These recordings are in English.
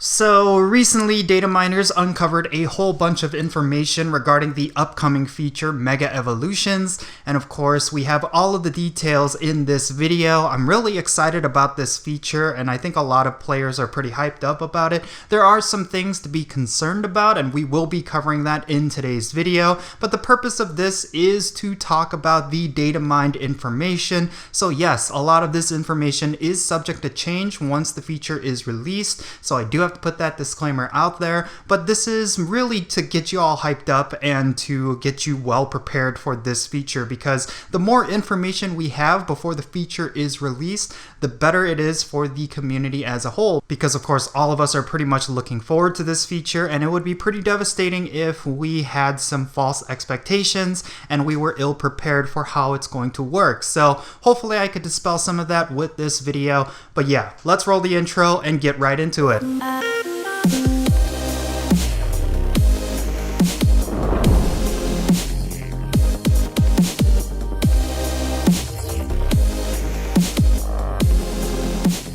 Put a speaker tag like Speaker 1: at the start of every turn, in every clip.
Speaker 1: So recently, data miners uncovered a whole bunch of information regarding the upcoming feature Mega Evolutions, and of course we have all of the details in this video. I'm really excited about this feature and I think a lot of players are pretty hyped up about it. There are some things to be concerned about and we will be covering that in today's video, but the purpose of this is to talk about the data mined information. So yes, a lot of this information is subject to change once the feature is released, so I do have to put that disclaimer out there, but this is really to get you all hyped up and to get you well prepared for this feature, because the more information we have before the feature is released, the better it is for the community as a whole, because of course all of us are pretty much looking forward to this feature, and it would be pretty devastating if we had some false expectations and we were ill prepared for how it's going to work. So hopefully I could dispel some of that with this video, but yeah, let's roll the intro and get right into it.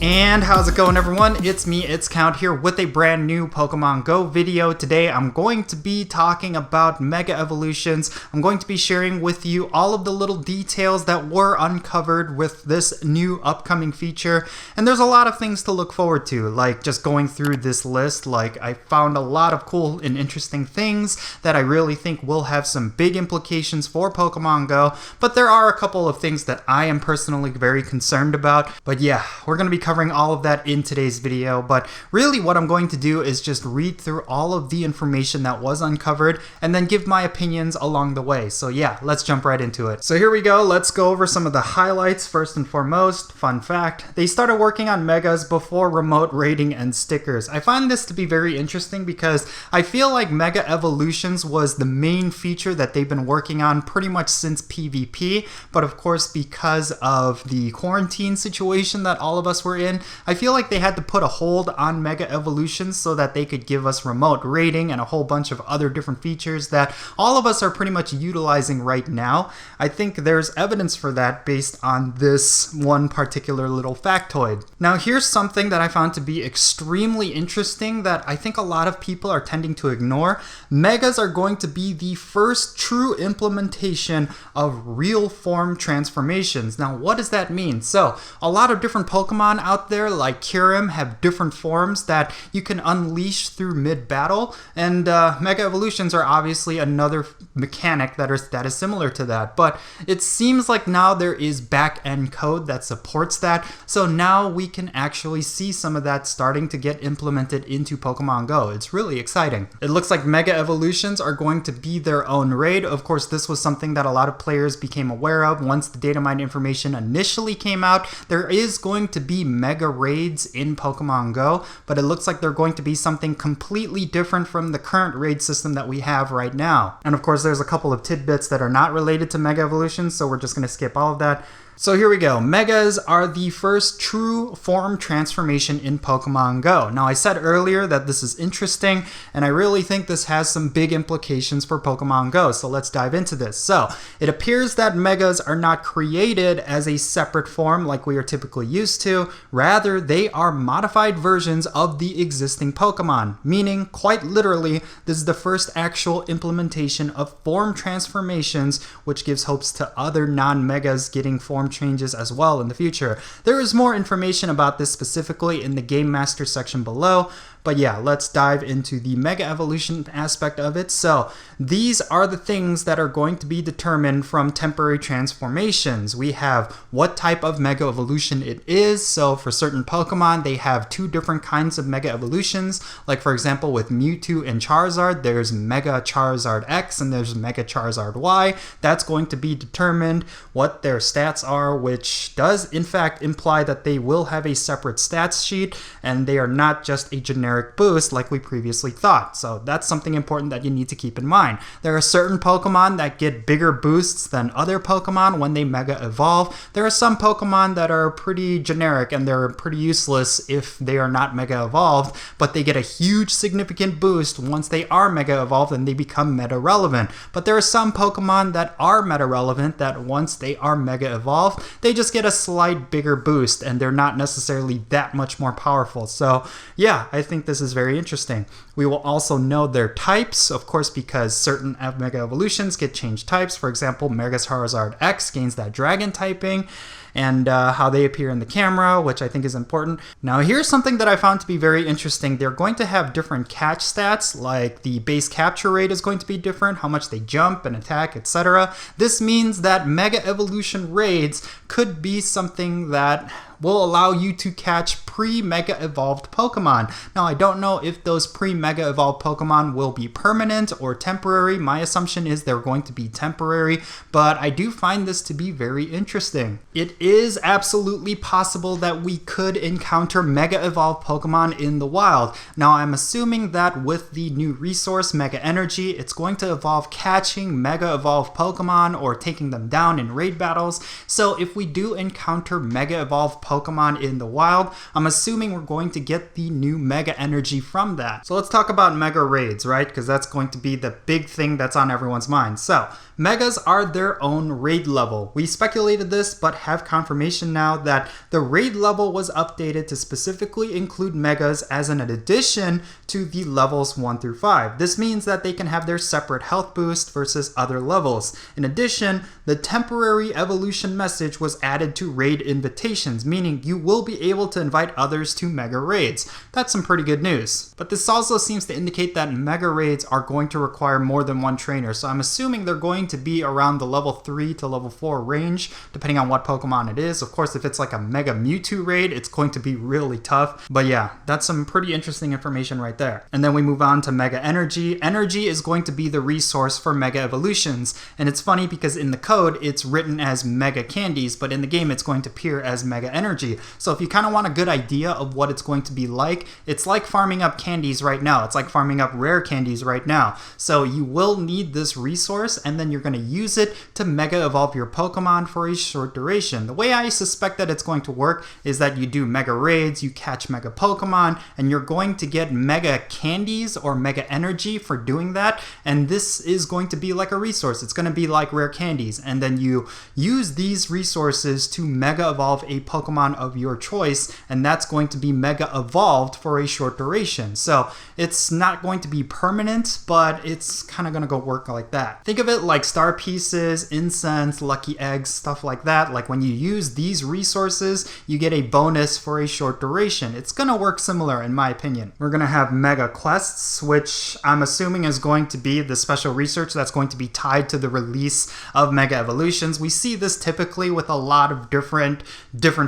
Speaker 1: And how's it going, everyone? It's me, It's Count here with a brand new Pokemon Go video. Today I'm going to be talking about Mega Evolutions. I'm going to be sharing with you all of the little details that were uncovered with this new upcoming feature. And there's a lot of things to look forward to, like just going through this list. Like, I found a lot of cool and interesting things that I really think will have some big implications for Pokemon Go. But there are a couple of things that I am personally very concerned about. But yeah, we're going to be covering all of that in today's video, but really what I'm going to do is just read through all of the information that was uncovered and then give my opinions along the way. So yeah, let's jump right into it. So here we go, let's go over some of the highlights. First and foremost, fun fact, they started working on Megas before remote raiding and stickers. I find this to be very interesting because I feel like Mega Evolutions was the main feature that they've been working on pretty much since PvP, but of course because of the quarantine situation that all of us were in, I feel like they had to put a hold on Mega Evolutions so that they could give us remote raiding and a whole bunch of other different features that all of us are pretty much utilizing right now. I think there's evidence for that based on this one particular little factoid. Now here's something that I found to be extremely interesting that I think a lot of people are tending to ignore. Megas are going to be the first true implementation of real form transformations. Now what does that mean? So a lot of different Pokemon out there like Kyurem have different forms that you can unleash through mid-battle, and Mega Evolutions are obviously another mechanic that is similar to that, but it seems like now there is back-end code that supports that, so now we can actually see some of that starting to get implemented into Pokemon Go. It's really exciting. It looks like Mega Evolutions are going to be their own raid. Of course, this was something that a lot of players became aware of once the data mine information initially came out. There is going to be Mega raids in Pokemon Go, but it looks like they're going to be something completely different from the current raid system that we have right now. And of course, there's a couple of tidbits that are not related to Mega Evolution, so we're just going to skip all of that. So here we go. Megas are the first true form transformation in Pokemon Go. Now I said earlier that this is interesting, and I really think this has some big implications for Pokemon Go, so let's dive into this. So it appears that Megas are not created as a separate form like we are typically used to. Rather, they are modified versions of the existing Pokemon, meaning quite literally this is the first actual implementation of form transformations, which gives hopes to other non-Megas getting form changes as well in the future. There is more information about this specifically in the Game Master section below, but yeah, let's dive into the Mega Evolution aspect of it. So these are the things that are going to be determined from temporary transformations. We have what type of Mega Evolution it is. So for certain Pokemon, they have two different kinds of Mega Evolutions. Like for example, with Mewtwo and Charizard, there's Mega Charizard X and there's Mega Charizard Y. That's going to be determined what their stats are, which does in fact imply that they will have a separate stats sheet and they are not just a generic boost like we previously thought. So that's something important that you need to keep in mind. There are certain Pokemon that get bigger boosts than other Pokemon when they Mega Evolve. There are some Pokemon that are pretty generic and they're pretty useless if they are not Mega Evolved, but they get a huge significant boost once they are Mega Evolved and they become meta relevant. But there are some Pokemon that are meta relevant that once they are Mega Evolved, they just get a slight bigger boost and they're not necessarily that much more powerful. So yeah, I think this is very interesting. We will also know their types, of course, because certain Mega Evolutions get changed types. For example, Mega Charizard X gains that dragon typing, and how they appear in the camera, which I think is important. Now here's something that I found to be very interesting. They're going to have different catch stats, like the base capture rate is going to be different, how much they jump and attack, etc. This means that Mega Evolution raids could be something that will allow you to catch pre-Mega Evolved Pokemon. Now, I don't know if those pre-Mega Evolved Pokemon will be permanent or temporary. My assumption is they're going to be temporary, but I do find this to be very interesting. It is absolutely possible that we could encounter Mega Evolved Pokemon in the wild. Now, I'm assuming that with the new resource, Mega Energy, it's going to evolve catching Mega Evolved Pokemon or taking them down in raid battles. So if we do encounter Mega Evolved Pokemon in the wild, I'm assuming we're going to get the new Mega Energy from that. So let's talk about Mega Raids, right? Because that's going to be the big thing that's on everyone's mind. So Megas are their own raid level. We speculated this, but have confirmation now that the raid level was updated to specifically include Megas as an addition to the levels 1 through 5. This means that they can have their separate health boost versus other levels. In addition, the temporary evolution message was added to raid invitations, meaning you will be able to invite others to Mega Raids. That's some pretty good news. But this also seems to indicate that Mega Raids are going to require more than one trainer, so I'm assuming they're going to be around the level 3 to level 4 range, depending on what Pokemon it is. Of course, if it's like a Mega Mewtwo raid, it's going to be really tough. But yeah, that's some pretty interesting information right there. And then we move on to Mega Energy. Energy is going to be the resource for Mega Evolutions. And it's funny because in the code, it's written as Mega Candies, but in the game, it's going to appear as Mega Energy. So if you kind of want a good idea of what it's going to be like, it's like farming up candies right now. It's like farming up rare candies right now. So you will need this resource, and then you're going to use it to Mega Evolve your Pokemon for a short duration. The way I suspect that it's going to work is that you do Mega Raids, you catch Mega Pokemon, and you're going to get Mega Candies or Mega Energy for doing that, and this is going to be like a resource. It's going to be like rare candies, and then you use these resources to Mega Evolve a Pokemon of your choice, and that's going to be Mega Evolved for a short duration. So it's not going to be permanent, but it's kind of going to go work like that. Think of it like star pieces, incense, lucky eggs, stuff like that. Like when you use these resources, you get a bonus for a short duration. It's going to work similar in my opinion. We're going to have Mega Quests, which I'm assuming is going to be the special research that's going to be tied to the release of Mega Evolutions. We see this typically with a lot of different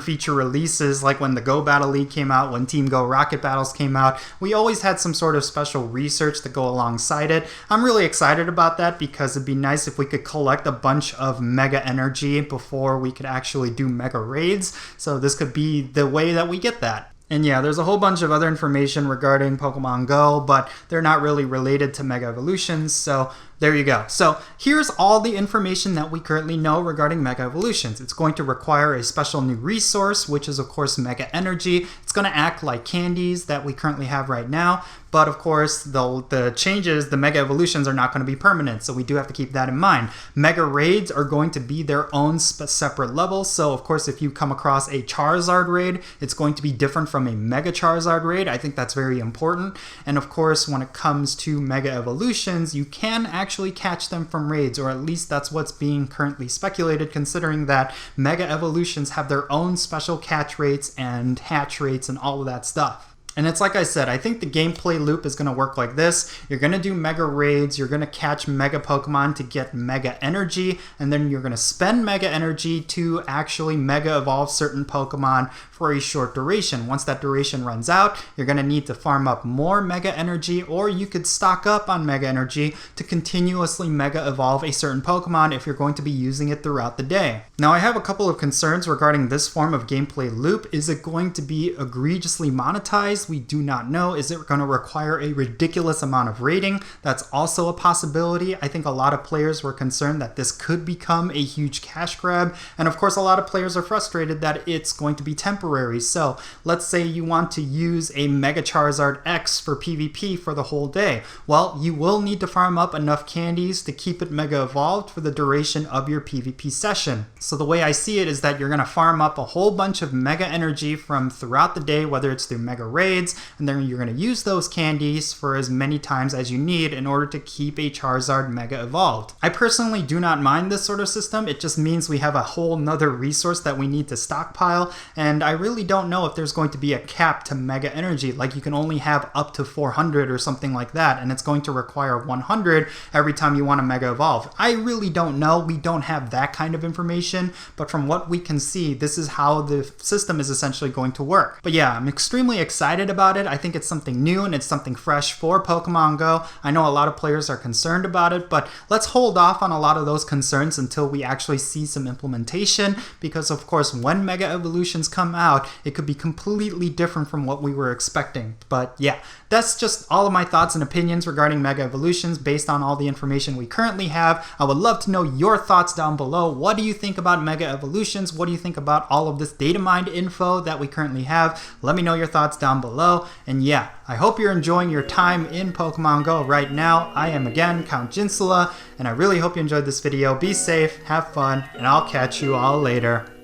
Speaker 1: feature releases, like when the Go Battle League came out, when Team Go Rocket Battles came out. We always had some sort of special research to go alongside it. I'm really excited about that because it'd be nice if we could collect a bunch of Mega Energy before we could actually do Mega Raids. So this could be the way that we get that. And yeah, there's a whole bunch of other information regarding Pokemon Go, but they're not really related to Mega Evolutions, so there you go. So here's all the information that we currently know regarding Mega Evolutions. It's going to require a special new resource, which is of course Mega Energy. It's going to act like candies that we currently have right now, but of course the changes, the Mega Evolutions are not going to be permanent, so we do have to keep that in mind. Mega Raids are going to be their own separate levels, so of course if you come across a Charizard raid, it's going to be different from a Mega Charizard raid. I think that's very important. And of course when it comes to Mega Evolutions, you can actually catch them from raids, or at least that's what's being currently speculated, considering that Mega Evolutions have their own special catch rates and hatch rates and all of that stuff. And it's like I said, I think the gameplay loop is going to work like this. You're going to do Mega Raids, you're going to catch Mega Pokemon to get Mega Energy, and then you're going to spend Mega Energy to actually Mega Evolve certain Pokemon for a short duration. Once that duration runs out, you're going to need to farm up more Mega Energy, or you could stock up on Mega Energy to continuously Mega Evolve a certain Pokemon if you're going to be using it throughout the day. Now I have a couple of concerns regarding this form of gameplay loop. Is it going to be egregiously monetized? We do not know. Is it going to require a ridiculous amount of rating? That's also a possibility. I think a lot of players were concerned that this could become a huge cash grab, and of course a lot of players are frustrated that it's going to be temporary. So let's say you want to use a Mega Charizard X for PvP for the whole day. Well, you will need to farm up enough candies to keep it Mega Evolved for the duration of your PvP session. So the way I see it is that you're going to farm up a whole bunch of Mega Energy from throughout the day, whether it's through Mega Raids trades, and then you're going to use those candies for as many times as you need in order to keep a Charizard Mega Evolved. I personally do not mind this sort of system. It just means we have a whole nother resource that we need to stockpile, and I really don't know if there's going to be a cap to Mega Energy, like you can only have up to 400 or something like that, and it's going to require 100 every time you want to Mega Evolve. I really don't know. We don't have that kind of information, but from what we can see, this is how the system is essentially going to work. But yeah, I'm extremely excited about it. I think it's something new and it's something fresh for Pokemon Go. I know a lot of players are concerned about it, but let's hold off on a lot of those concerns until we actually see some implementation, because of course when Mega Evolutions come out, it could be completely different from what we were expecting. But yeah, that's just all of my thoughts and opinions regarding Mega Evolutions based on all the information we currently have. I would love to know your thoughts down below. What do you think about Mega Evolutions? What do you think about all of this data mined info that we currently have? Let me know your thoughts down below. And yeah, I hope you're enjoying your time in Pokemon Go right now. I am again Count Jinsula, and I really hope you enjoyed this video. Be safe, have fun, and I'll catch you all later.